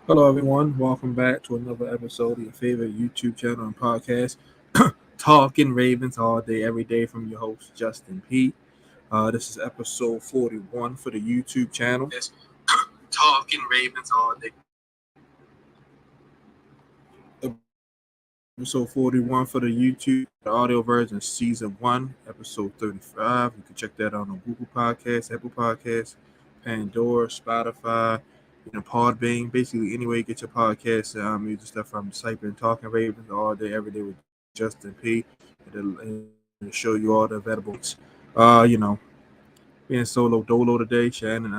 Hello, everyone. Welcome back to another episode of your favorite YouTube channel and podcast, Talking Ravens all day, every day from your host, Justin P. This is episode 41 for the YouTube channel. Yes. Talking Ravens all day. Episode 41 for the YouTube, the audio version, season 1, episode 35. You can check that out on Google Podcasts, Apple Podcasts, Pandora, Spotify, Podbean, basically anywhere you get your podcasts. Using stuff from Cypher and Talking Ravens all day, every day with Justin P. It'll show you all the available. Being solo dolo today, Shannon,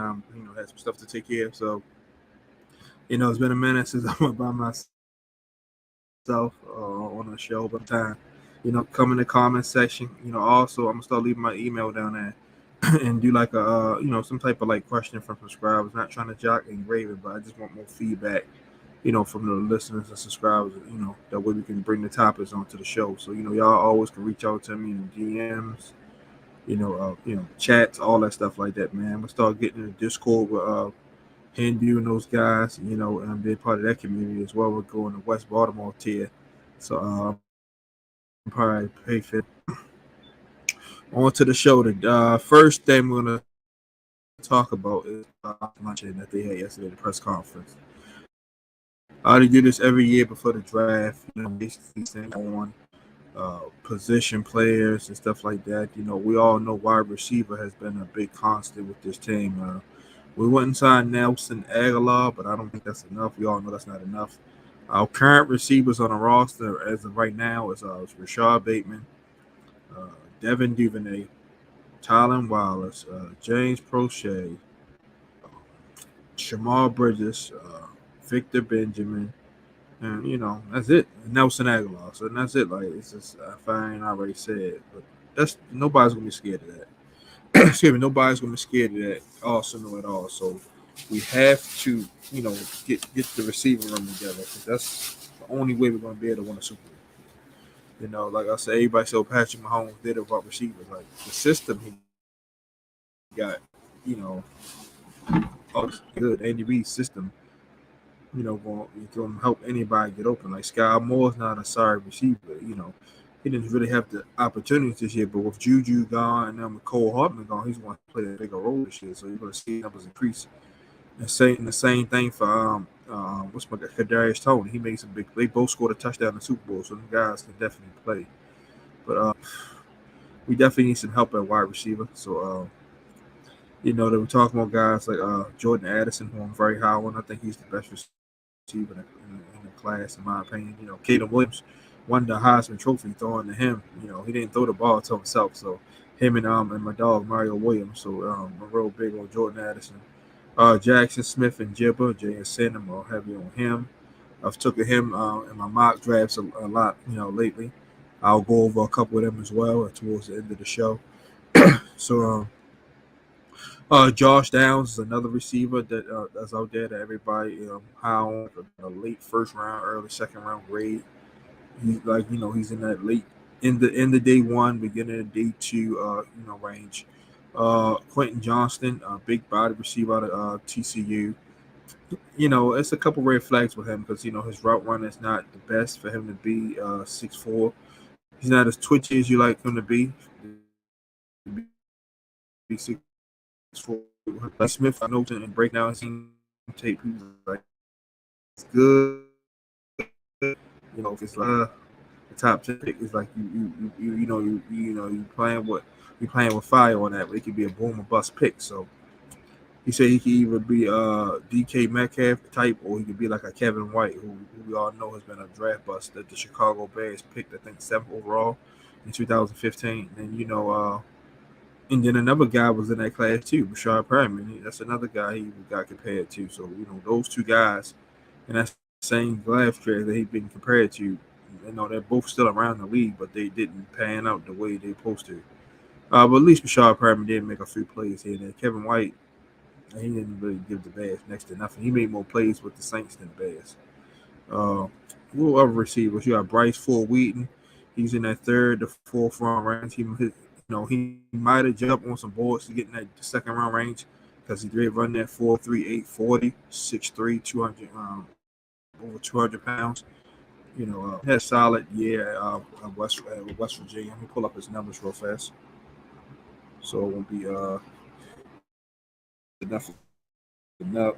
had some stuff to take care of. So, it's been a minute since I went by myself on the show, but time, come in the comment section. Also I'm gonna start leaving my email down there and do like a some type of like question from subscribers. Not trying to jock and grave it, but I just want more feedback, from the listeners and subscribers. That way we can bring the topics onto the show. So y'all always can reach out to me in DMs, chats, all that stuff like that, man. I'm gonna start getting in the Discord with Hindu and those guys, and being part of that community as well. We're going to West Baltimore tier, so probably pay for. On to the show. The first thing we're gonna talk about is luncheon that they had yesterday, the press conference. They do this every year before the draft. Basically saying on position players and stuff like that. We all know wide receiver has been a big constant with this team. We went and signed Nelson Aguilar, but I don't think that's enough. We all know that's not enough. Our current receivers on the roster as of right now is Rashad Bateman, Devin Duvernay, Tylen Wallace, James Prochet, Shamar Bridges, Victor Benjamin, and that's it. Nelson Aguilar. So that's it. Like it's just if I ain't already said, but that's nobody's gonna be scared of that. Excuse me, nobody's gonna be scared of that arsenal at all. So we have to, get the receiving room together because that's the only way we're gonna be able to win a Super Bowl. Like I said, everybody said Patrick Mahomes did it about receivers. Like the system he got, you know, good Andy Reid's system, going to help anybody get open. Like Sky Moore's not a sorry receiver. He didn't really have the opportunities this year, but with Juju gone and then with Cole Hartman gone, he's going to play a bigger role this year. So you're going to see numbers increase. And the same thing for what's my guy, Kadarius Toney. He made some big. They both scored a touchdown in the Super Bowl, so the guys can definitely play. But we definitely need some help at wide receiver. So they were talking about guys like Jordan Addison, who I'm very high on. I think he's the best receiver in the class, in my opinion. Caleb Williams won the Heisman Trophy throwing to him. He didn't throw the ball to himself. So him and my dog Mario Williams. So I'm real big on Jordan Addison. Jackson Smith and Jibba, JSN, I'm all heavy on him. I've took him in my mock drafts a lot, lately. I'll go over a couple of them as well towards the end of the show. So Josh Downs is another receiver that's out there that everybody high on a late first round, early second round grade. He's he's in that late in the day one, beginning of day two range. Quentin Johnston, big body receiver out of TCU. It's a couple red flags with him because his route run is not the best for him to be 6'4". He's not as twitchy as you like him to be. Be 6'4". Like Smith, I know, and break down his tape. He's like, it's good. If it's like the top 10 pick, it's like you playing with fire on that, but it could be a boom or bust pick. So he said he could either be DK Metcalf type, or he could be like a Kevin White, who we all know has been a draft bust that the Chicago Bears picked, I think 7th overall in 2015. And then another guy was in that class too, Rashad Perriman. That's another guy he got compared to. So those two guys in that same draft class that he's been compared to, they're both still around the league, but they didn't pan out the way they supposed to. But at least Rashad Perriman did make a few plays here and there. Kevin White, he didn't really give the Bears next to nothing. He made more plays with the Saints than the Bears. Who other receivers? You got Bryce Ford Wheaton. He's in that third to fourth round range. He might have jumped on some boards to get in that second round range because he did run that 4.38 40, 6'3", 200 over 200 pounds. Had a solid year at West Virginia. Let me pull up his numbers real fast. So it won't be enough. Enough.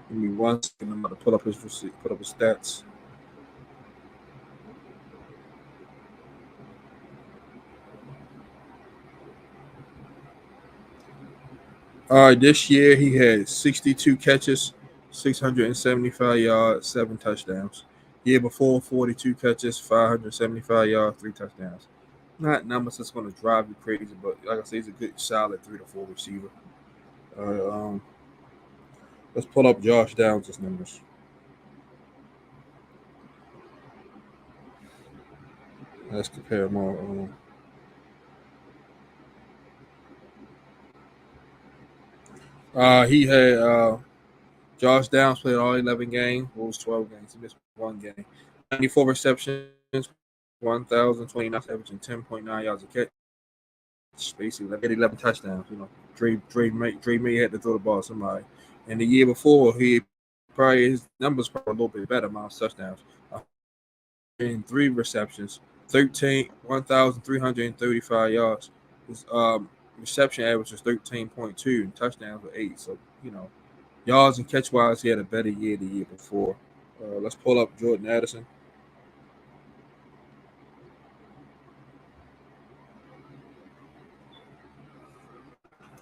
Give me 1 second. I'm about to put up his stats. All right, this year he had 62 catches, 675 yards, 7 touchdowns. Year before, 42 catches, 575 yards, 3 touchdowns. Not numbers that's going to drive you crazy, but like I say, he's a good, solid 3 to 4 receiver. All right, let's pull up Josh Downs' numbers. Let's compare them all. He had Josh Downs played all 11 games. What was 12 games? He missed 1 game. 94 receptions, 1,029, averaging 10.9 yards a catch. Basically, like 11 touchdowns. Dre May had to throw the ball to somebody. And the year before, his numbers probably a little bit better, amount of touchdowns. In 3 receptions, 1,335 yards. His reception average was 13.2 and touchdowns were 8. So, yards and catch wise, he had a better year the year before. Let's pull up Jordan Addison.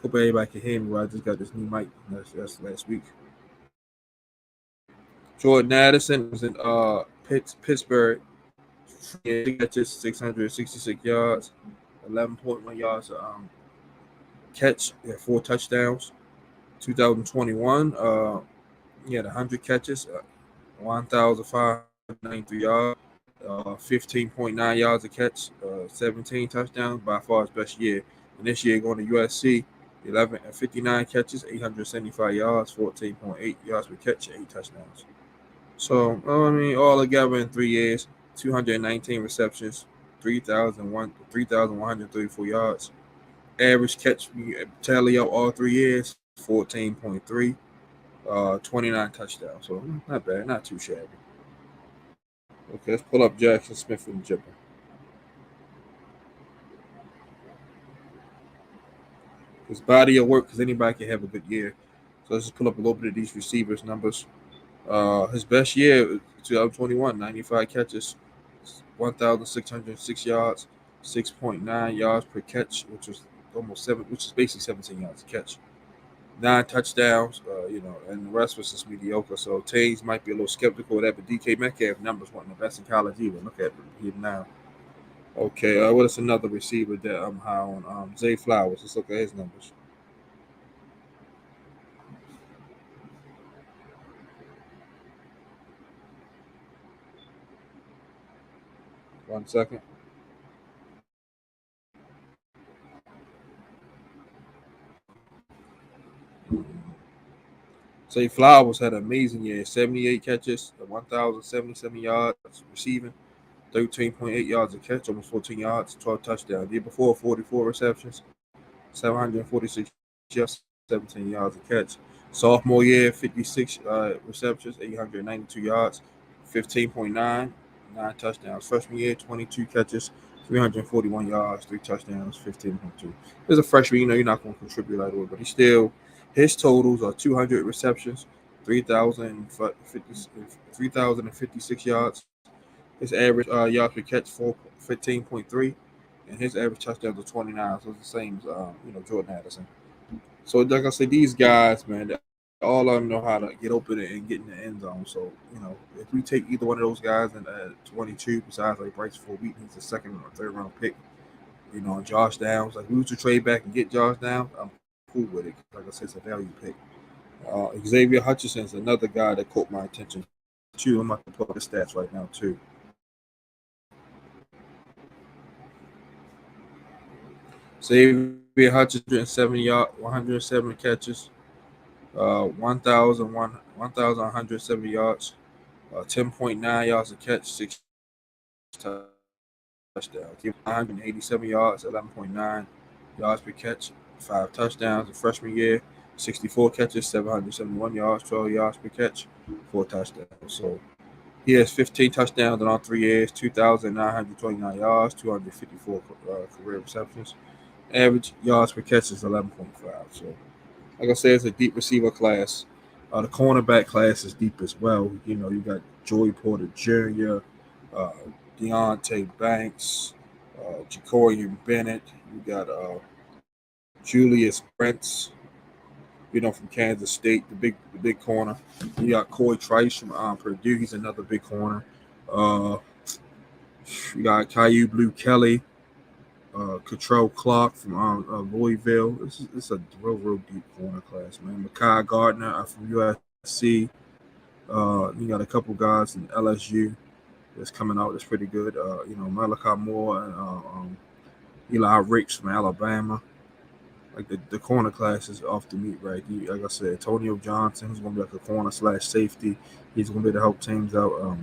Hope everybody can hear me. I just got this new mic. That's last week. Jordan Addison was in Pittsburgh. Catches 666 yards, 11.1 yards catch. He had 4 touchdowns. 2021, he had 100 catches, 1,593 yards, 15.9 yards a catch, 17 touchdowns. By far his best year. And this year going to USC, 59 catches, 875 yards, 14.8 yards per catch, 8 touchdowns. So, all together in 3 years, 219 receptions, 3,134 yards. Average catch tally up all 3 years, 14.3, 29 touchdowns. So, not bad, not too shabby. Okay, let's pull up Jackson Smith and Jibber. His body of work, because anybody can have a good year. So let's just pull up a little bit of these receivers' numbers. His best year, 2021, 95 catches, 1,606 yards, 6.9 yards per catch, which was which is basically 17 yards a catch. 9 touchdowns, and the rest was just mediocre. So Taves might be a little skeptical of that, but DK Metcalf numbers weren't the best in college either. Look at him now. Okay, what is another receiver that I'm high on? Zay Flowers. Let's look at his numbers. One second. Zay Flowers had an amazing year. 78 catches, 1,077 yards receiving, 13.8 yards a catch, almost 14 yards, 12 touchdowns. The year before, 44 receptions, 746 yards, 17 yards a catch. Sophomore year, 56 receptions, 892 yards, 15.9, 9 touchdowns. Freshman year, 22 catches, 341 yards, 3 touchdowns, 15.2. As a freshman, you're not going to contribute right away, but his totals are 200 receptions, 3,056 yards. His average yards per catch 15.3, and his average touchdowns are 29. So it's the same as Jordan Addison. So like I say, these guys, man, all of them know how to get open and get in the end zone. So if we take either one of those guys in 22, besides like Bryce Ford Wheaton, he's a second or third round pick. Josh Downs, like we was to trade back and get Josh Downs, I'm cool with it. Like I said, it's a value pick. Xavier Hutchinson is another guy that caught my attention too. I'm about to pull up the stats right now too. Xavier Hutchinson, 107 catches, 1,170 yards, 10.9 yards a catch, 6 touchdowns. 987 yards, 11.9 yards per catch, 5 touchdowns. The freshman year, 64 catches, 771 yards, 12 yards per catch, 4 touchdowns. So he has 15 touchdowns in all 3 years, 2,929 yards, 254 career receptions. Average yards per catch is 11.5. So, like I said, it's a deep receiver class. The cornerback class is deep as well. You know, you got Joey Porter Jr., uh, Deontay Banks, Jacorian Bennett. You got Julius Brents, from Kansas State, the big corner. You got Corey Trice from Purdue. He's another big corner. Uh, you got Caillou Blue Kelly, Control Clark from Louisville. It's a real deep corner class, man. Mekhi Gardner from USC. You got a couple guys in LSU that's coming out that's pretty good. Malachi Moore and Eli Ricks from Alabama. Like the corner class is off the meat, right? Like I said, Antonio Johnson, who's going to be like a corner / safety. He's going to be able to help teams out. Oh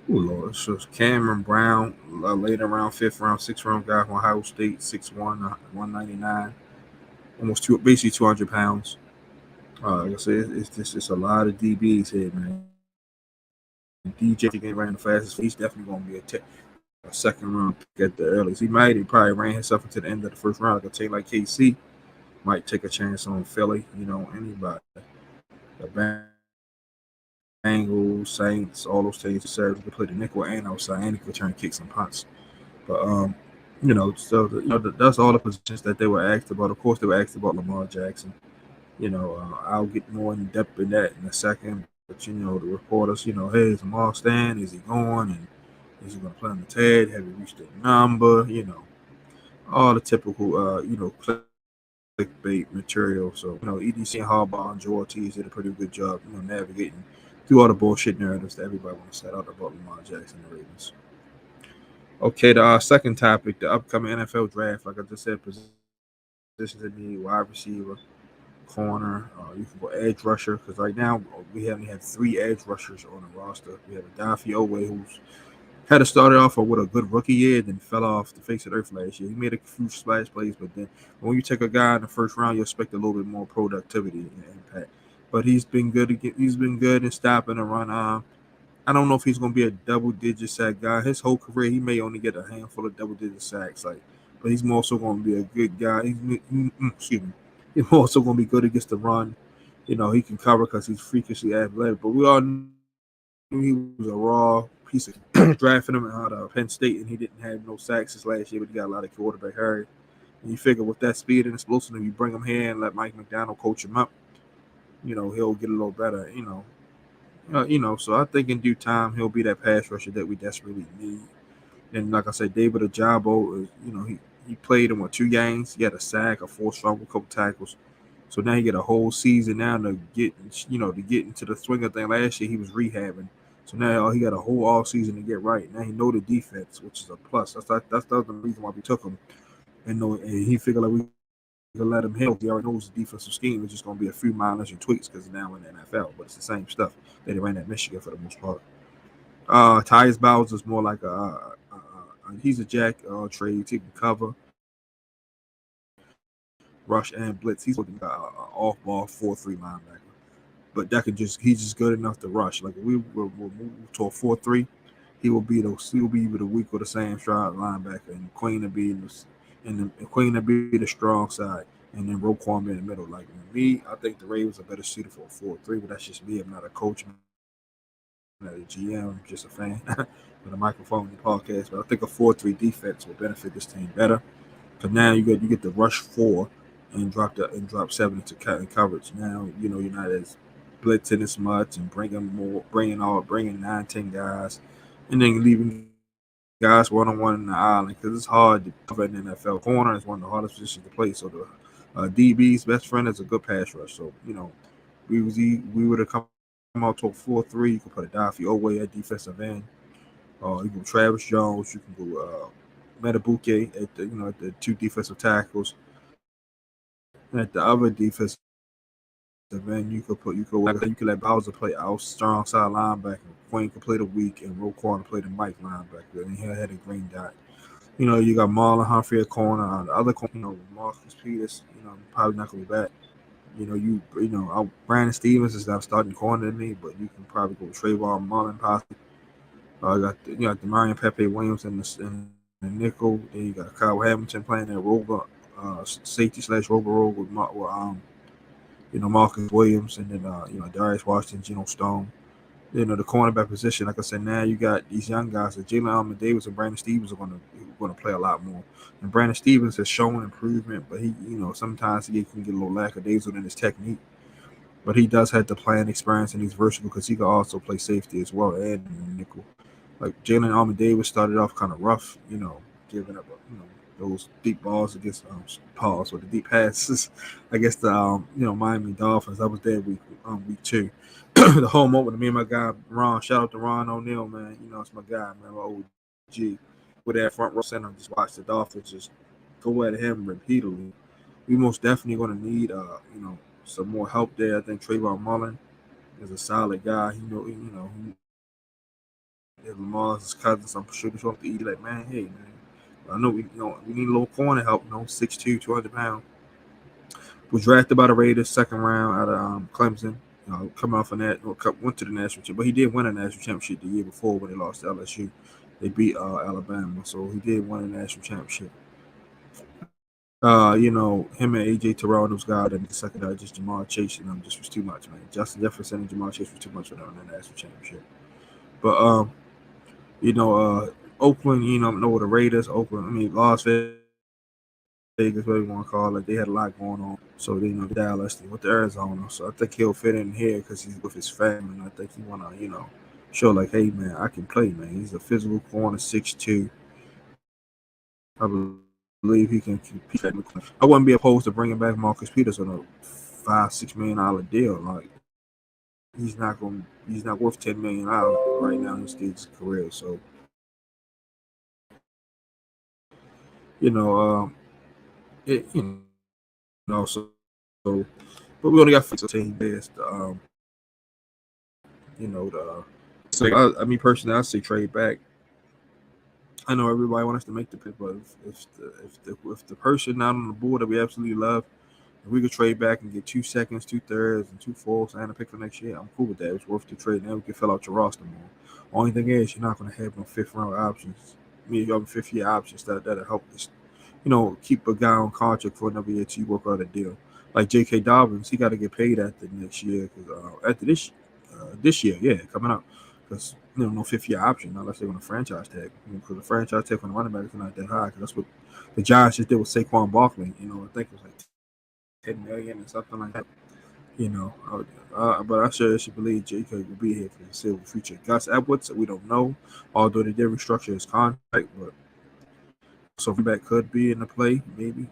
Lord, so Cameron Brown, later round, 5th round, 6th round guy from Ohio State, 6'1", 199, almost basically 200 pounds. Like I said, it's a lot of DBs here, man. DJ getting ran the fastest. He's definitely going to be a second round pick at the earliest. He probably ran himself into the end of the first round. Like a team like KC might take a chance on Philly. Anybody. The Bengals, Saints, all those teams serve to play the nickel and outside, and he could turn kicks and punts. But that's all the positions that they were asked about. Of course, they were asked about Lamar Jackson. I'll get more in depth in that in a second. But the reporters, hey, is Lamar staying? Is he going? And is he going to play on the TED? Have he reached a number? All the typical, clickbait material. So, EDC and Harbaugh and Joe Ortiz did a pretty good job, navigating through all the bullshit narratives that everybody wants to set out about Lamar Jackson and the Ravens. Okay, the second topic, the upcoming NFL draft. Like I just said, positions in need, wide receiver, corner. You can go edge rusher, because right now we only have 3 edge rushers on the roster. We have Daffy Owe, who's had to start off with a good rookie year, then fell off the face of the earth last year. He made a few splash plays, but then when you take a guy in the first round, you expect a little bit more productivity and impact. But he's been good. He's been good in stopping the run. I don't know if he's going to be a double-digit sack guy. His whole career, he may only get a handful of double-digit sacks, but he's also going to be a good guy. He's also going to be good against the run. He can cover because he's freakishly athletic. But we all knew he was a raw piece of drafting him out of Penn State, and he didn't have no sacks this last year, but he got a lot of quarterback hurry. And you figure with that speed and explosiveness, you bring him here and let Mike McDonald coach him up, he'll get a little better, so I think in due time he'll be that pass rusher that we desperately need. And like I said, David Ojabo, he played in 2 games. He had a sack, a forced fumble, a couple tackles. So now he get a whole season now to get into the swing of thing. Last year he was rehabbing, so now he got a whole off season to get right. Now he know the defense, which is a plus. That's the other reason why we took him, and he figured like we could let him hit. He already knows the defensive scheme. It's just going to be a few mileage and tweaks because he's now in the NFL, but it's the same stuff that he ran at Michigan for the most part. Tyus Bowers is more like he's a jack trade. He can cover, rush, and blitz. He's looking off-ball 4-3 linebacker, but he's just good enough to rush. Like we'll move to a 4-3. He will be the weak or the Sam Stroud linebacker, and Queen will be the strong side, and then Roquan in the middle. Like me, I think the Ravens are better suited for a 4-3, but that's just me. I'm not a coach, I'm not a GM, I'm just a fan with a microphone in the podcast. But I think a 4-3 defense will benefit this team better, because now you get the rush 4 and drop 7 into coverage. Now you're not as blitzing as much and bringing 9-10 guys, and then leaving guys one-on-one in the island, because it's hard to cover in the NFL. Corner is one of the hardest positions to play. So the DB's best friend is a good pass rush. So we would have come out to a 4-3. You can put a Daffy Owe at defensive end. You can Travis Jones. You can go Metabuke at the 2 defensive tackles. And at the other defensive end. You could let Bowser play out strong side linebacker. Quinn could play the weak, and Roquan play the Mike linebacker. And he had a green dot. You got Marlon Humphrey at corner. On the other corner, Marcus Peters. Probably not going to be back. Brandon Stevens is not starting corner to me, but you can probably go with Trayvon Mullen possibly. You got the Marion Pepe Williams in the nickel. Then you got Kyle Hamilton playing that rover, safety / rover with Marcus Williams, and then Darius Washington, Geno Stone. The cornerback position, like I said, now you got these young guys. That Jalen Allen Davis and Brandon Stevens are going to play a lot more. And Brandon Stevens has shown improvement, but he, sometimes he can get a little lackadaisical in his technique. But he does have the playing experience, and he's versatile because he can also play safety as well and nickel. Like Jalen Allen Davis started off kind of rough, giving up, those deep balls against pause with the deep passes against the Miami Dolphins. I was there week 2. The whole moment, me and my guy Ron, shout out to Ron O'Neal, man. It's my guy, man, my OG. With that front row center, just watch the Dolphins just go at him repeatedly. We most definitely going to need, some more help there. I think Trayvon Mullen is a solid guy. Lamar's cousin, so I'm sure he's going to eat like, man, hey, man. I know we need a little corner help. 6'2", 200 pounds. Was drafted by the Raiders, second round out of Clemson. Coming off of that, went to the national championship, but he did win a national championship the year before when they lost to LSU. They beat Alabama, so he did win a national championship. Him and AJ Terrell, those guys, and the secondary, just Jamar Chase and them just was too much, man. Justin Jefferson and Jamar Chase was too much for them in the national championship. But Oakland, know the Raiders, Las Vegas, whatever you want to call it, they had a lot going on. So Dallas, they went to Arizona. So I think he'll fit in here because he's with his family, and I think he want to, show like, hey man, I can play, man. He's a physical corner, 6'2". I believe he can compete. I wouldn't be opposed to bringing back Marcus Peters on a $5-6 million deal. Like he's not worth $10 million right now in this stage of his career. So but we only got 15 days. Personally, I say trade back. I know everybody wants to make the pick, but if the person not on the board that we absolutely love, if we could trade back and get 2 seconds, 2 thirds, and 2 fourths, and a pick for next year, I'm cool with that. It's worth the trade. Now we can fill out your roster more. Only thing is, you're not going to have no 5th round options. You have 5th year options that'll help us. Keep a guy on contract for another year till you work out a deal. Like J.K. Dobbins, he got to get paid after next year. After this year, yeah, coming up. Because, no 5th year option unless they're going to franchise tag. Because the franchise tag on the running back is not that high. Because that's what the Giants just did with Saquon Barkley. I think it was like $10 million or something like that. But I sure should believe J.K. will be here for the foreseeable future. Gus Edwards, we don't know. Although they did restructure his contract, but so back could be in the play, maybe,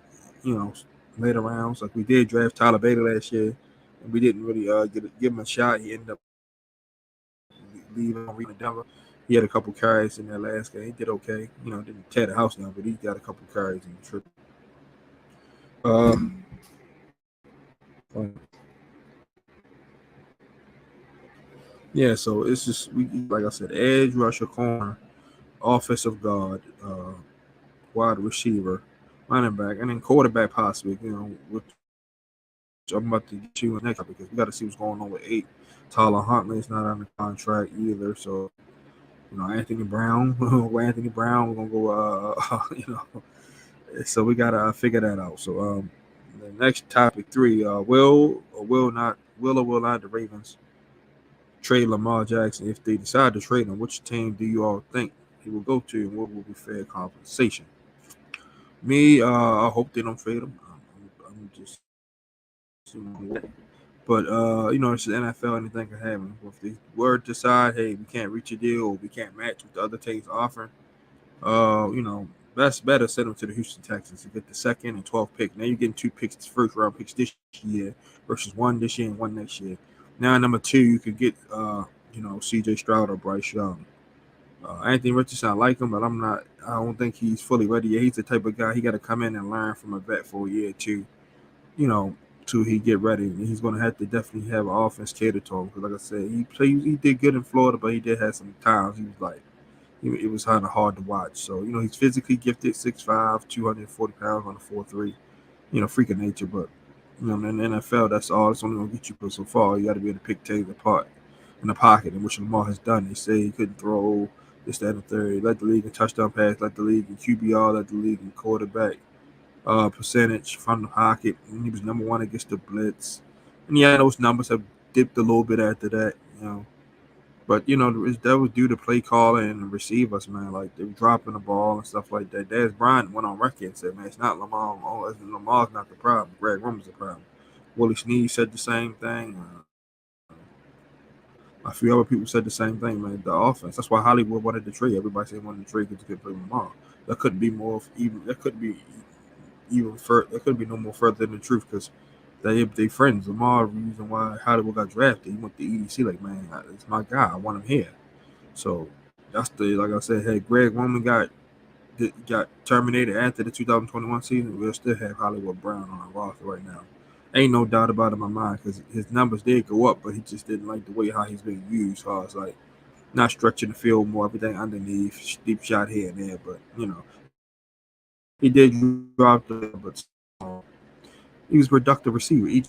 later rounds. Like we did draft Tyler Bailey last year, and we didn't really give him a shot. He ended up leaving Denver. He had a couple carries in that last game. He did okay. Didn't tear the house down, but he got a couple carries in the trip. Yeah, so it's just like I said, edge rusher, corner, offensive guard, wide receiver, running back, and then quarterback possibly. Which I'm about to get you in next because we got to see what's going on with 8. Tyler Huntley's not on the contract either, so Anthony Brown. We're gonna go. So we gotta figure that out. So the next topic 3, will or will not the Ravens trade Lamar Jackson if they decide to trade him? Which team do you all think he will go to, and what will be fair compensation? Me, I hope they don't trade him. I'm just, but it's the NFL. Anything can happen. If they were to decide, hey, we can't reach a deal, or we can't match what the other teams offering, that's better send them to the Houston Texans to get the 2nd and 12th pick. Now you're getting 2 picks, 1st round picks this year versus 1 this year and 1 next year. Now number 2, you could get C.J. Stroud or Bryce Young. Anthony Richardson, I like him, but I don't think he's fully ready yet. He's the type of guy he got to come in and learn from a vet for a year or 2, till he get ready. And he's going to have to definitely have an offense catered to him. Because like I said, he did good in Florida, but he did have some times he was like, it was kind of hard to watch. So, he's physically gifted, 6'5", 240 pounds on a 4.3, freak of nature. But, in the NFL, that's all. It's only going to get you so far. You got to be able to pick teams apart in the pocket, in which Lamar has done. They say he couldn't throw this, that, and the third. He led the league in touchdown pass, led the league in QBR, led the league in quarterback percentage from the pocket. And he was number one against the blitz. And yeah, those numbers have dipped a little bit after that. But that was due to play calling and the receivers, man. Like they were dropping the ball and stuff like that. Dez Bryant went on record and said, "Man, it's not Lamar. Lamar's not the problem. Greg Roman's the problem." Willie Snead said the same thing. A few other people said the same thing, man. The offense. That's why Hollywood wanted to trade. Everybody said they wanted to trade because they could play Lamar. That couldn't be more even. That couldn't be even further. That couldn't be no more further than the truth because they friends. Lamar, the reason why Hollywood got drafted, he went to EDC. Like, man, it's my guy. I want him here. So that's like I said. Hey, Greg Roman got terminated after the 2021 season. We'll still have Hollywood Brown on our roster right now. Ain't no doubt about it in my mind because his numbers did go up, but he just didn't like the way how he's being used. So it's like not stretching the field more, everything underneath, deep shot here and there. But he did drop but he was a productive receiver each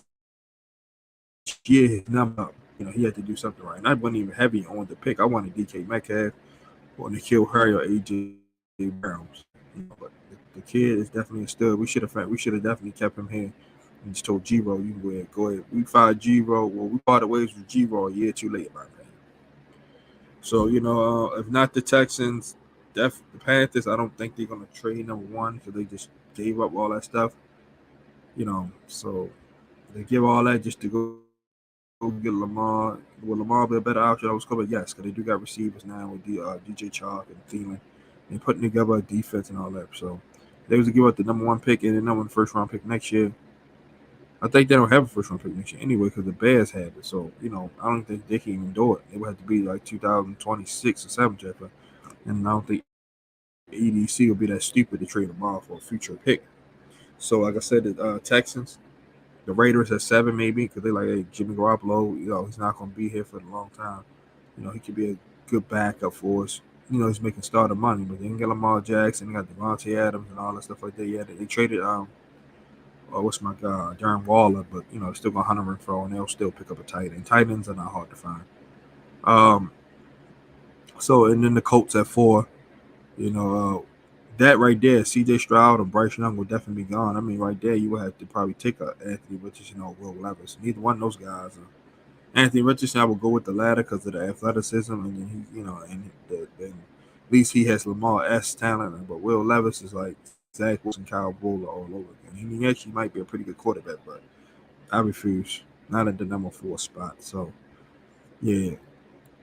year. His number up. He had to do something right. And I wasn't even heavy on the pick. I wanted DK Metcalf or Nikhil Harry or AJ Brown. But the kid is definitely a stud. We should have definitely kept him here. And just told G-Ro, you go ahead. We fired G-Ro. Well, we parted ways with G-Ro a year too late, my man. So, if not the Texans, the Panthers, I don't think they're going to trade number one because they just gave up all that stuff. So they give all that just to go get Lamar. Will Lamar be a better option? I was coming, yes, because they do got receivers now with DJ Chalk and Thielen. They're putting together a defense and all that. So they was to give up the number one pick and the number one first round pick next year. I think they don't have a first round pick next year anyway because the Bears have it. So, I don't think they can even do it. It would have to be like 2026 or 7, and I don't think EDC will be that stupid to trade Lamar for a future pick. So, like I said, the Texans, the Raiders at 7 maybe because they're like, hey, Jimmy Garoppolo, he's not going to be here for a long time. He could be a good backup for us. He's making starter money, but they didn't get Lamar Jackson. They got Devontae Adams and all that stuff like that. Yeah, they traded what's my guy, Darren Waller, but they're still gonna hunt him for, and they'll still pick up a tight end. Tight ends are not hard to find. So and then the Colts at 4. That right there, C.J. Stroud or Bryce Young will definitely be gone. I mean, right there, you would have to probably take Anthony Richardson or Will Levis. Neither one of those guys. Anthony Richardson, I would go with the latter because of the athleticism, and then and at least he has Lamar S talent. But Will Levis is like Zach Wilson, Kyle Buller all over again. He actually might be a pretty good quarterback, but I refuse. Not at the number 4 spot. So, yeah,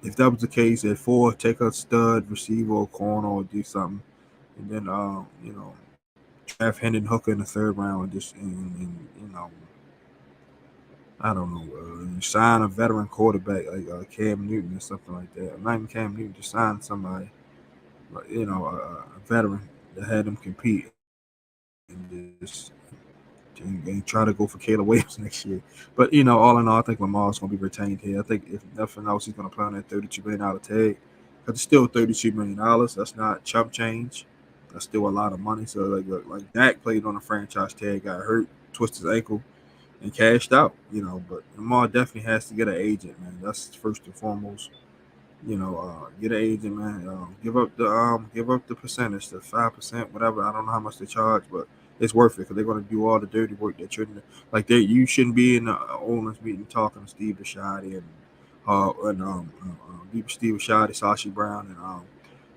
if that was the case, at 4, take a stud receiver or corner or do something, and then draft Hendon Hooker in the 3rd round, and just I don't know, sign a veteran quarterback like Cam Newton or something like that. Not even Cam Newton, just sign somebody, a veteran that had them compete and just and try to go for Caleb Williams next year. But, all in all, I think Lamar's going to be retained here. I think if nothing else, he's going to play on that $32 million tag. Because it's still $32 million. That's not chump change. That's still a lot of money. So, like Dak played on a franchise tag, got hurt, twisted his ankle, and cashed out, But Lamar definitely has to get an agent, man. That's first and foremost. Get an agent, man. Give up the percentage, the 5%, whatever. I don't know how much they charge, but it's worth it because they're going to do all the dirty work that shouldn't. Like you shouldn't be in the owners meeting talking to Steve Bisciotti and Steve Bisciotti, Sashi Brown, and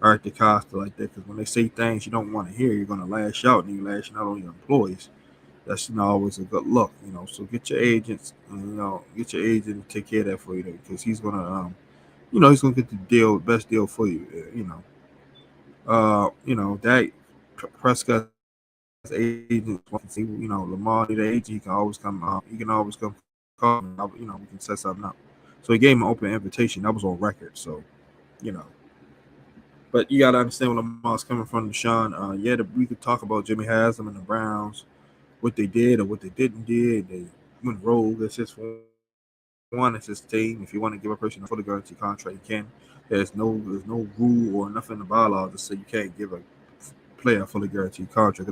Eric DeCosta like that. Because when they say things you don't want to hear, you're going to lash out, and you lashing out on your employees. That's not always a good look, So get your agents, get your agent to take care of that for you, because he's going to he's gonna get the best deal for you. That Prescott's agent, Lamar need an agent. He can always come. He can always come call. We can set something up. So he gave him an open invitation. That was on record. So, but you gotta understand where Lamar's coming from, Deshaun. We could talk about Jimmy Haslam and the Browns, what they did or what they didn't did. went rogue. It's just one, it's his team. If you want to give a person a fully guaranteed contract, you can. There's no rule or nothing in the bylaws that say you can't give a player a fully guaranteed contract.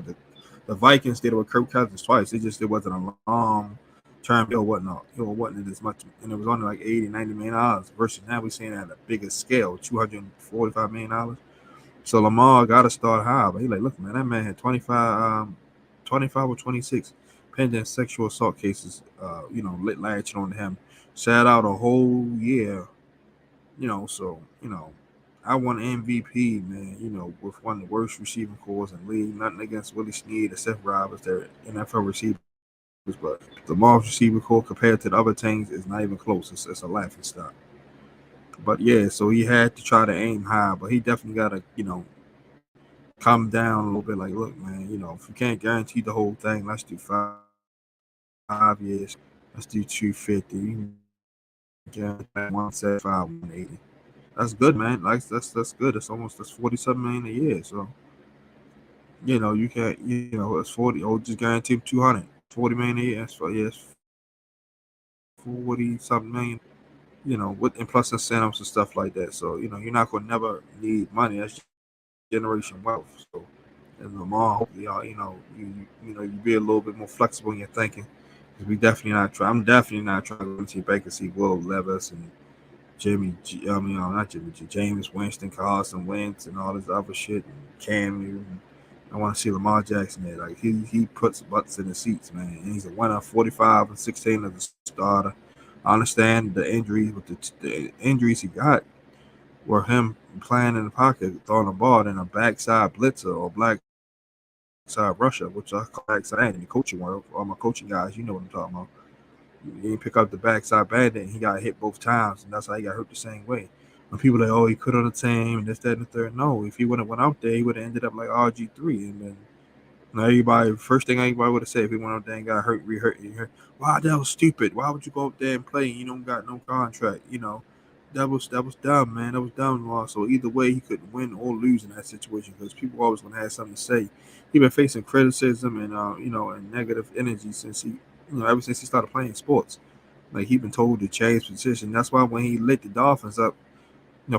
The Vikings did it with Kirk Cousins twice. It wasn't a long term deal, whatnot. It wasn't as much, and it was only like 80, $90 million versus now we're seeing it at a bigger scale, $245 million. So Lamar got to start high, but he like, look, man, that man had 25 or 26 pending sexual assault cases, lit latching on him. Sat out a whole year, so, I won MVP, man, with one of the worst receiving corps in the league. Nothing against Willie Snead or Seth Roberts, they're NFL receivers, but the Mavs receiver corps compared to the other teams is not even close. It's a laughing stock. But yeah, so he had to try to aim high, but he definitely got to, calm down a little bit. Like, look, man, if you can't guarantee the whole thing, let's do 5 years. Let's do 250. You can guarantee 175, 180. That's good, man. Like that's good. That's 47 million a year. So you can't, it's 40. Oh, just guarantee him 200. 40 million a year. That's for yes, 40-something million. With and plus incentives and stuff like that. So you're not gonna never need money. That's generation wealth. So and Lamar, hopefully, you be a little bit more flexible in your thinking. Because we definitely not trying. I'm definitely not trying to go into Baker, see Will Levis and not Jimmy G, James Winston, Carson Wentz, and all this other shit, and Cam Newton. I want to see Lamar Jackson there. Like he puts butts in the seats, man. And he's a winner, 45 and 16 as a starter. I understand the injuries, but the injuries he got were him playing in the pocket, throwing the ball in a backside blitzer or black side rusher, which I call backside in the coaching world. All my coaching guys, you know what I'm talking about. He didn't pick up the backside bandit, and he got hit both times, and that's how he got hurt the same way. When people are like, oh, he could on the team, and this, that, and the third. No, if he would have went out there, he would have ended up like RG3, and then everybody, first thing everybody would have said if he went out there and got hurt, re-hurt, wow, that was stupid. Why would you go out there and play? And you don't got no contract. That was dumb, man. That was dumb. So either way, he could win or lose in that situation because people always gonna have something to say. He been facing criticism and and negative energy since ever since he started playing sports. Like he been told to change position. That's why when he lit the Dolphins up,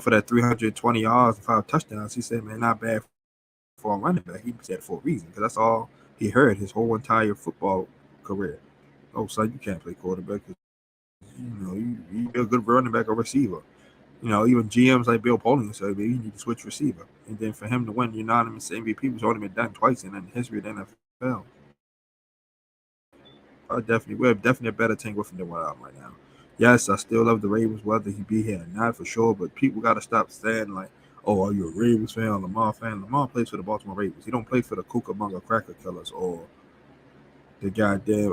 for that 320 yards and 5 touchdowns, he said, "Man, not bad for a running back." He said for a reason because that's all he heard his whole entire football career. Oh, son, you can't play quarterback. You're a good running back or receiver. Even GMs like Bill Polian said, maybe you need to switch receiver. And then for him to win unanimous MVP, was only been done twice in the history of the NFL. We're definitely a better team with him than what I'm right now. Yes, I still love the Ravens, whether he be here or not, for sure. But people got to stop saying like, "Oh, are you a Ravens fan, or Lamar fan?" Lamar plays for the Baltimore Ravens. He don't play for the Cucamonga Cracker Killers or the goddamn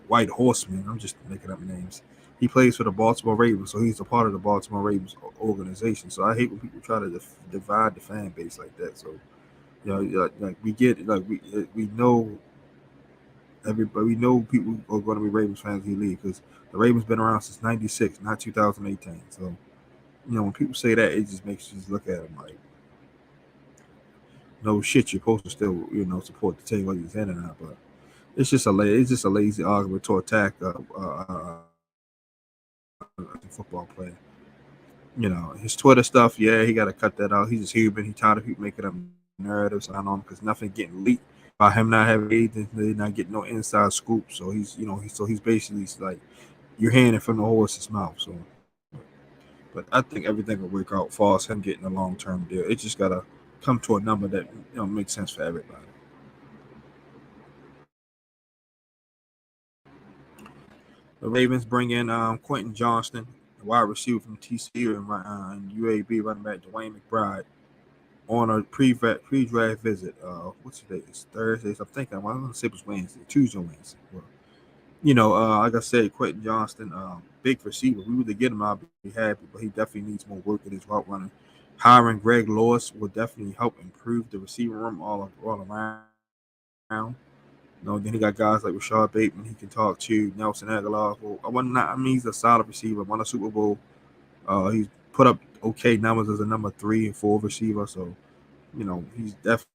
White Horseman. I'm just making up names. He plays for the Baltimore Ravens, so he's a part of the Baltimore Ravens organization. So I hate when people try to divide the fan base like that. So like we get it, like we know everybody. We know people are going to be Ravens fans he leave because the Ravens been around since '96, not 2018. So when people say that, it just makes you just look at them like, no shit. You're supposed to still support the team whether you're in or not, but it's just a lazy argument to attack a football player. His Twitter stuff, yeah, he got to cut that out. He's just human. He tired of people making up narratives on him because nothing getting leaked about him not having agents. They not getting no inside scoop. So he's basically like you're hearing it from the horse's mouth. So, but I think everything will work out for us. Him getting a long term deal. It just gotta come to a number that makes sense for everybody. The Ravens bring in Quentin Johnston, the wide receiver from TCU, and UAB running back Dewayne McBride on a pre-draft visit. What's today? It's Thursday. So I'm thinking. I'm going to say it was Wednesday, Tuesday, Wednesday. Well, like I said, Quentin Johnston, big receiver. We would get him, I'll be happy, but he definitely needs more work in his route running. Hiring Greg Lewis will definitely help improve the receiver room all around. Then he got guys like Rashad Bateman he can talk to, Nelson Aguilar. He's a solid receiver, won a Super Bowl. He's put up okay numbers as a number 3 and 4 receiver. So, he's definitely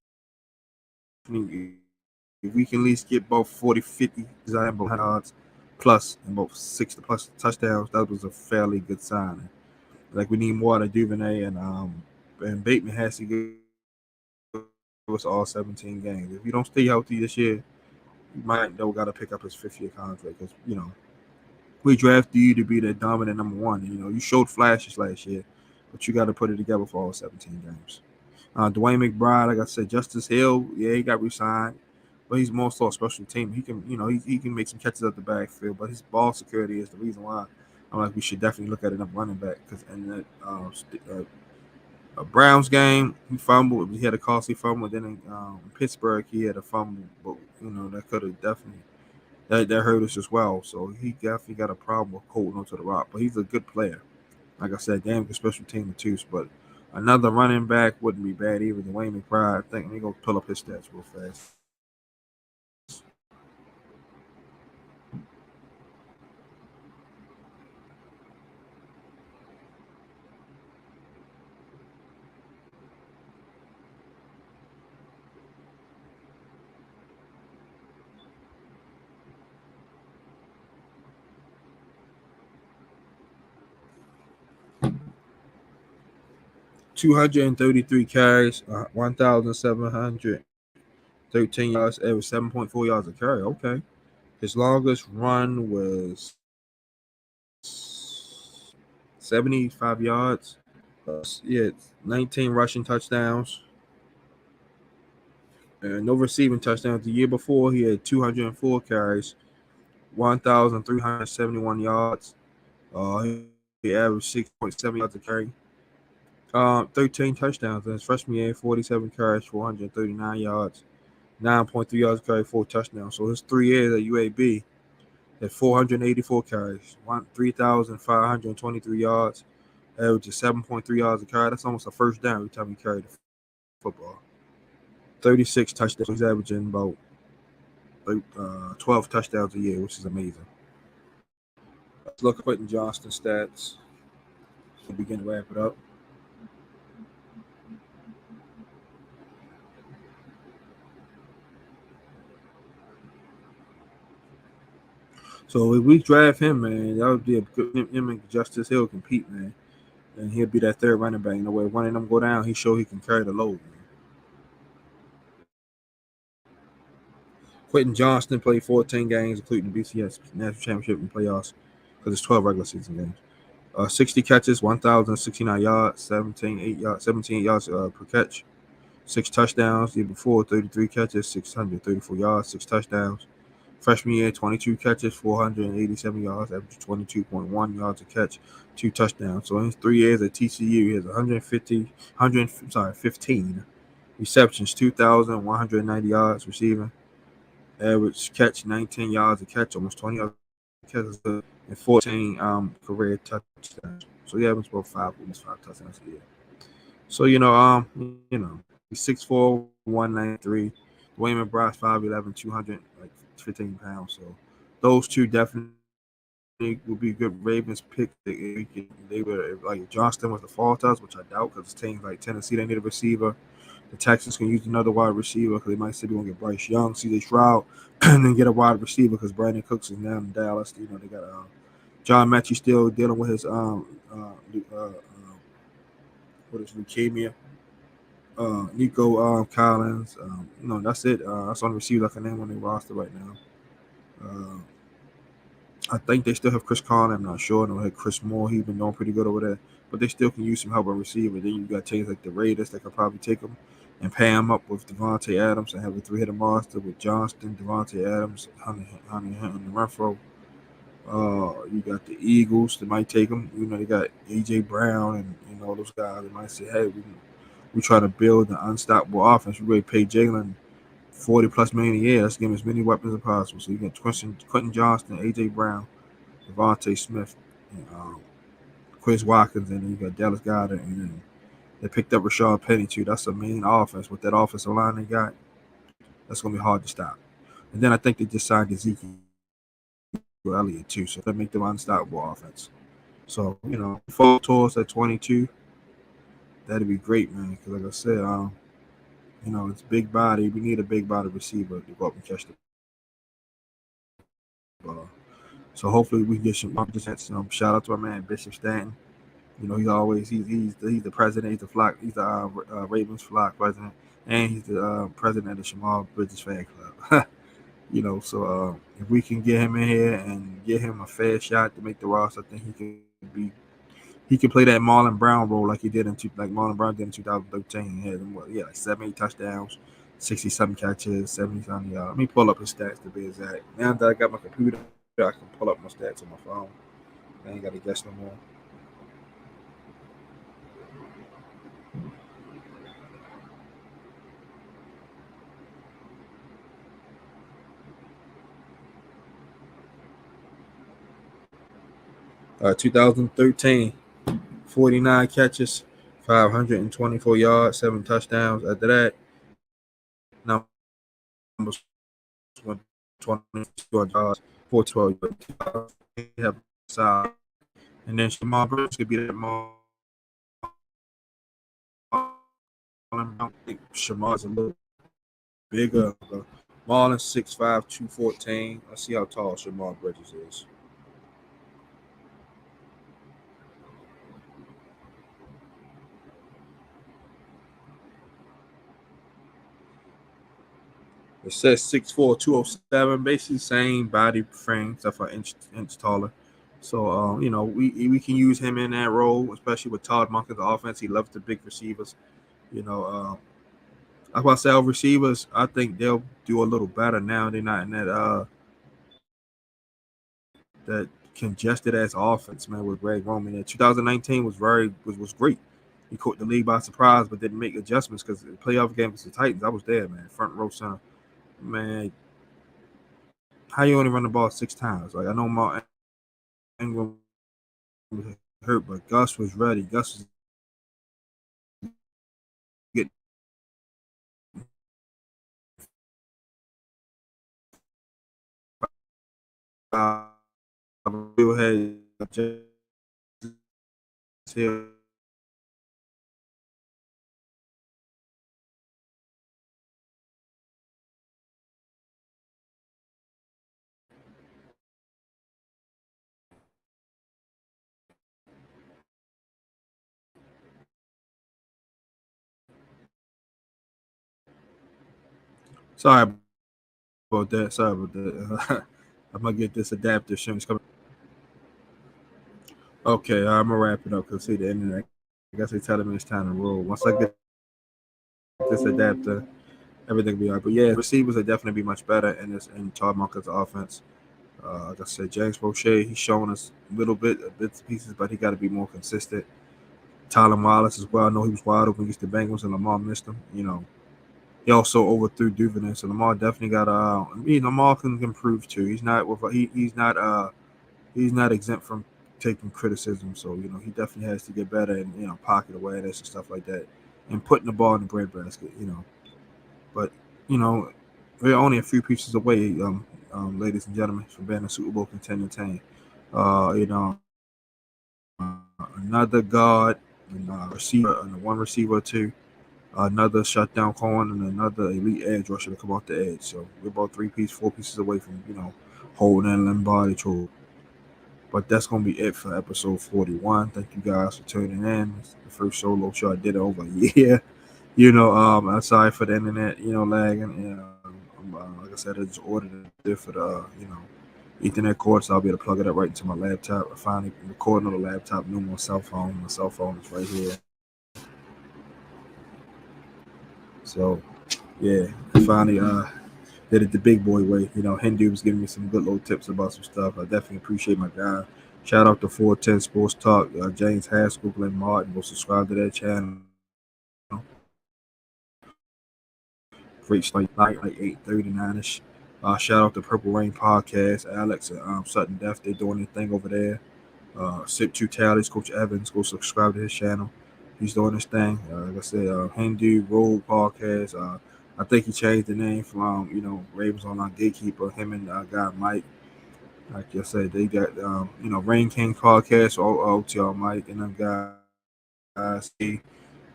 if we can at least get both 40, 50 yards plus and both 60 plus touchdowns, that was a fairly good sign. Like we need more out of Duvernay and Bateman has to give us all 17 games. If you don't stay healthy this year, you might though got to pick up his 5th-year contract because we drafted you to be the dominant number one. You showed flashes last year, but you got to put it together for all 17 games. Dewayne McBride, like I said, Justice Hill, yeah, he got re-signed, but he's more so a special team. He can, he can make some catches up the backfield, but his ball security is the reason why I'm like we should definitely look at another running back because in the Browns game he fumbled, he had a costly fumble. Then in Pittsburgh he had a fumble, but that could have definitely that hurt us as well. So he definitely got a problem with holding onto the rock, but he's a good player. Like I said, damn good special team too, but. Another running back wouldn't be bad either. Dewayne McBride. I think we're going to pull up his stats real fast. $233 carries, 1,713 yards. It was 7.4 yards a carry. Okay. His longest run was 75 yards. Yeah, 19 rushing touchdowns. No receiving touchdowns. The year before, he had 204 carries, 1,371 yards. He averaged 6.7 yards a carry. 13 touchdowns in his freshman year, 47 carries, 439 yards, 9.3 yards a carry, 4 touchdowns. So his 3 years at UAB had 484 carries, 3,523 yards, average 7.3 yards a carry. That's almost a first down every time he carried the football. 36 touchdowns. He's averaging about 12 touchdowns a year, which is amazing. Let's look at Quentin Johnston stats. We'll begin to wrap it up. So if we draft him, man, that would be a good. Him and Justice Hill compete, man, and he'll be that third running back. Way one of them go down, he show he can carry the load. Man. Quentin Johnston played 14 games, including the BCS National Championship and playoffs, because it's 12 regular season games. 60 catches, 1,069 yards, 17 yards per catch, 6 touchdowns. The year before, 33 catches, 634 yards, 6 touchdowns. Freshman year, 22 catches, 487 yards, average 22.1 yards a catch, 2 touchdowns. So in his 3 years at TCU, he has 15 receptions, 2,190 yards receiving. Average catch, 19 yards a catch, almost 20 yards catches, and 14 career touchdowns. So he averages about 5 touchdowns a year. So he's 6'4", 193. Dewayne McBride 5'11", 215 pounds. So those two definitely would be good Ravens pick. They were like Johnston was the fall test, which I doubt because teams like Tennessee they need a receiver. The Texans can use another wide receiver because they might say they want to get Bryce Young, CJ Stroud, and then get a wide receiver because Brandon Cooks is now in Dallas. They got John Mechie still dealing with his what is leukemia. Nico Collins. That's it. That's on the receiver I can name on their roster right now. I think they still have Chris Conley. I'm not sure. They had Chris Moore. He's been doing pretty good over there. But they still can use some help at receiver. Then you got teams like the Raiders that could probably take him and pay him up with Devontae Adams and have a 3-hitter monster with Johnston, Devontae Adams, Honey and Renfro. You got the Eagles that might take him. They got A.J. Brown and those guys. They might say, hey, we try to build an unstoppable offense. We really pay Jalen $40+ million a year. Let's give him as many weapons as possible. So you got Quentin Johnston, A.J. Brown, Devontae Smith, and Chris Watkins, and then you got Dallas Goedert, and then they picked up Rashad Penny too. That's the main offense. With that offensive line they got, that's going to be hard to stop. And then I think they just signed Ezekiel Elliott too, so that make them unstoppable offense. So full tours at 22, that'd be great, man. Because like I said, It's big body. We need a big body receiver to go up and catch the ball. So hopefully we can get some chance. Shout out to our man Bishop Stanton. He's always he's the president. He's the Ravens flock president, and he's the president of the Jamal Bridges fan club. So if we can get him in here and get him a fair shot to make the roster, I think he can play that Marlon Brown role like he did like Marlon Brown did in 2013. He had like 70 touchdowns, 60-something catches, 70-something yards. Let me pull up his stats to be exact. Now that I got my computer, I can pull up my stats on my phone. I ain't got to guess no more. 2013, 49 catches, 524 yards, 7 touchdowns. After that, numbers 122 yards, 412 yards. And then Jamal Brooks could be that Marlon Brown. I think Jamal's a little bigger. Marlon 6'5", 214. Let's see how tall Jamal Bridges is. It says 6'4", 207, basically same body frame, except for inch taller. So, we can use him in that role, especially with Todd Monken's offense. He loves the big receivers. That's why I say receivers, I think they'll do a little better now. They're not in that congested ass offense, man, with Greg Roman. And 2019 was great. He caught the league by surprise, but didn't make adjustments because the playoff game against the Titans, I was there, man, front row center. Man, how you only run the ball 6 times? Like, I know Mark Ingram was hurt, but Gus was ready. Gus was getting had Sorry about that. Sorry about that. I'm gonna get this adapter soon. It's coming. Okay, I'm gonna wrap it up because see the internet. I guess they're telling me it's time to roll. Once I get this adapter, everything will be all right. But yeah, receivers will definitely be much better in Todd Monken's offense. Like I said, James Prochet, he's showing us bits and pieces, but he got to be more consistent. Tyler Wallace as well. I know he was wide open against the Bengals, and Lamar missed him. He also overthrew Duvernay, so Lamar definitely got. Lamar can improve too. He's not exempt from taking criticism. So he definitely has to get better and pocket awareness and stuff like that, and putting the ball in the breadbasket. But we're only a few pieces away, ladies and gentlemen, from being a Super Bowl contending team. Another guard and receiver, and one receiver or two, another shutdown corner, and another elite edge rusher to come off the edge. So we're about 4 pieces away from holding in Lombardi trophy. But that's gonna be it for episode 41. Thank you guys for tuning in. It's the first solo show I did over a year. I'm sorry for the internet, lagging. Like I said, I just ordered it for the, Ethernet cord, so I'll be able to plug it up right into my laptop. I finally recording on the laptop, no more cell phone. My cell phone is right here. So, yeah, I finally did it the big boy way. Hindu was giving me some good little tips about some stuff. I definitely appreciate my guy. Shout out to 410 Sports Talk, James Haskell, Glenn Martin. Go subscribe to that channel. Reached like 8:39ish. Shout out to Purple Rain Podcast, Alex and Sutton Death. They're doing their thing over there. Sip Two Tallies, Coach Evans. Go subscribe to his channel. He's doing his thing. Like I said, Hindu Road Podcast. I think he changed the name from Ravens Online Gatekeeper. Him and guy Mike. Like I said, they got Rain King Podcast. OTR Mike and them guys.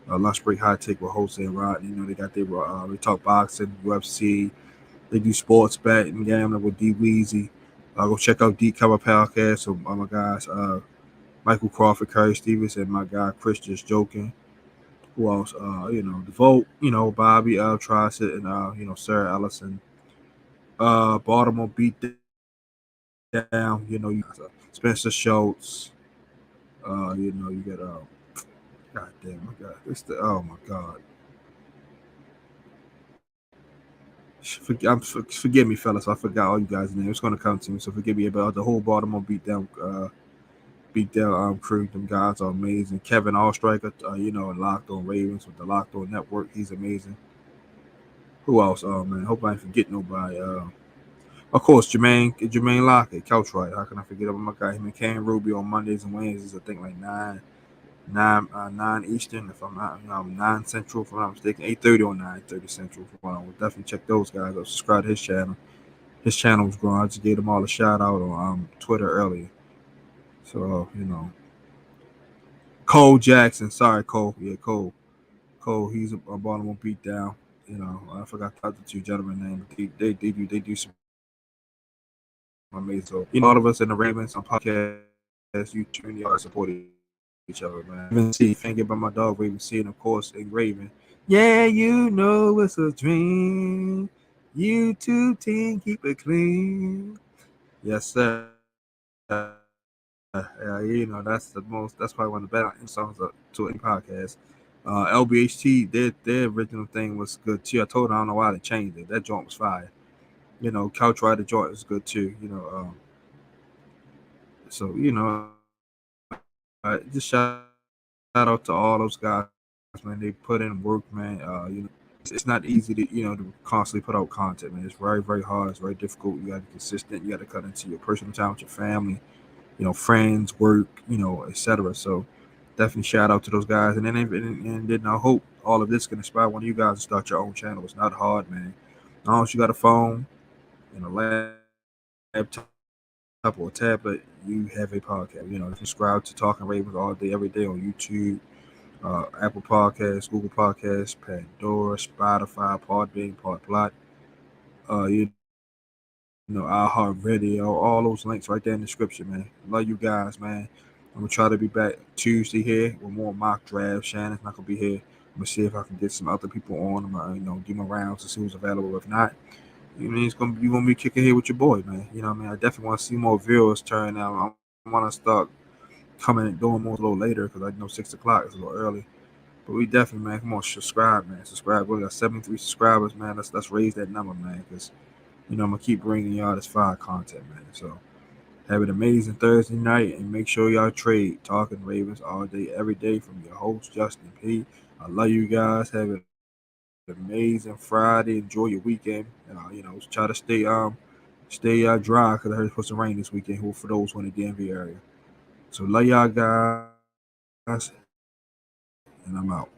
Lunch Break High Take with Jose and Rod. They got their we talk boxing, UFC. They do sports bet and gambling with D Weezy. Go check out D Cover Podcast. So my guys, Michael Crawford, Curry Stevens, and my guy Chris Just Joking. Who else? The Vote. Bobby Tricett and Sarah Ellison. Baltimore beat down. Spencer Schultz. You got God damn, my God. Oh my God. Forgive me, fellas. I forgot all you guys' names. It's gonna come to me, so forgive me about the whole Baltimore beat down crew. Them guys are amazing. Kevin Allstriker, and Locked On Ravens with the Locked On Network. He's amazing. Who else? Oh man, hope I ain't forget nobody. Of course, Jermaine Lockett, Couch Right. How can I forget about my guy? Him and Cam Ruby on Mondays and Wednesdays. I think like 9 Eastern, if I'm not, 9 Central, if I'm not mistaken, 8:30 or 9:30 Central. We'll definitely check those guys out. Subscribe to his channel. His channel was growing. I just gave them all a shout out on Twitter earlier. So Cole Jackson, sorry Cole, yeah Cole, he's a Baltimore beatdown. I forgot the other two gentlemen name. They do some amazing. So all of us in the Ravens on podcast, you truly are supporting each other, man. Raven C, thank you about my dog Raven C, and of course in Raven. Yeah, it's a dream. YouTube team, keep it clean. Yes, sir. That's the most. That's probably one of the better songs to any podcast. LBHT, their original thing was good too. I told her I don't know why they changed it. That joint was fire. Couch Rider joint is good too. So just shout out to all those guys, man. They put in work, man. It's not easy to constantly put out content, man. It's very, very hard. It's very difficult. You got to be consistent. You got to cut into your personal time with your family, friends, work, etc. So definitely shout out to those guys. And then I hope all of this can inspire one of you guys to start your own channel. It's not hard, man. As long as you got a phone and a laptop or a tablet, you have a podcast. Subscribe to Talking Ravens all day, every day on YouTube, Apple Podcasts, Google Podcasts, Pandora, Spotify, Podbean, Podplot, iHeartRadio, all those links right there in the description, man. Love you guys, man. I'm gonna try to be back Tuesday here with more mock draft. Shannon's not gonna be here. I'm gonna see if I can get some other people on. I'm gonna do my rounds to see who's available. If not, you're gonna be kicking here with your boy, man. I definitely want to see more viewers turn out. I want to start coming and doing more a little later because I know 6 o'clock is a little early. But we definitely, man, come on, subscribe, man. Subscribe. We got 73 subscribers, man. Let's raise that number, man, because I'm gonna keep bringing y'all this fire content, man. So have an amazing Thursday night, and make sure y'all trade Talking Ravens all day, every day from your host Justin P. I love you guys. Have an amazing Friday. Enjoy your weekend. Try to stay dry because I heard it's supposed to rain this weekend. For those who in the DMV area. So love y'all guys, and I'm out.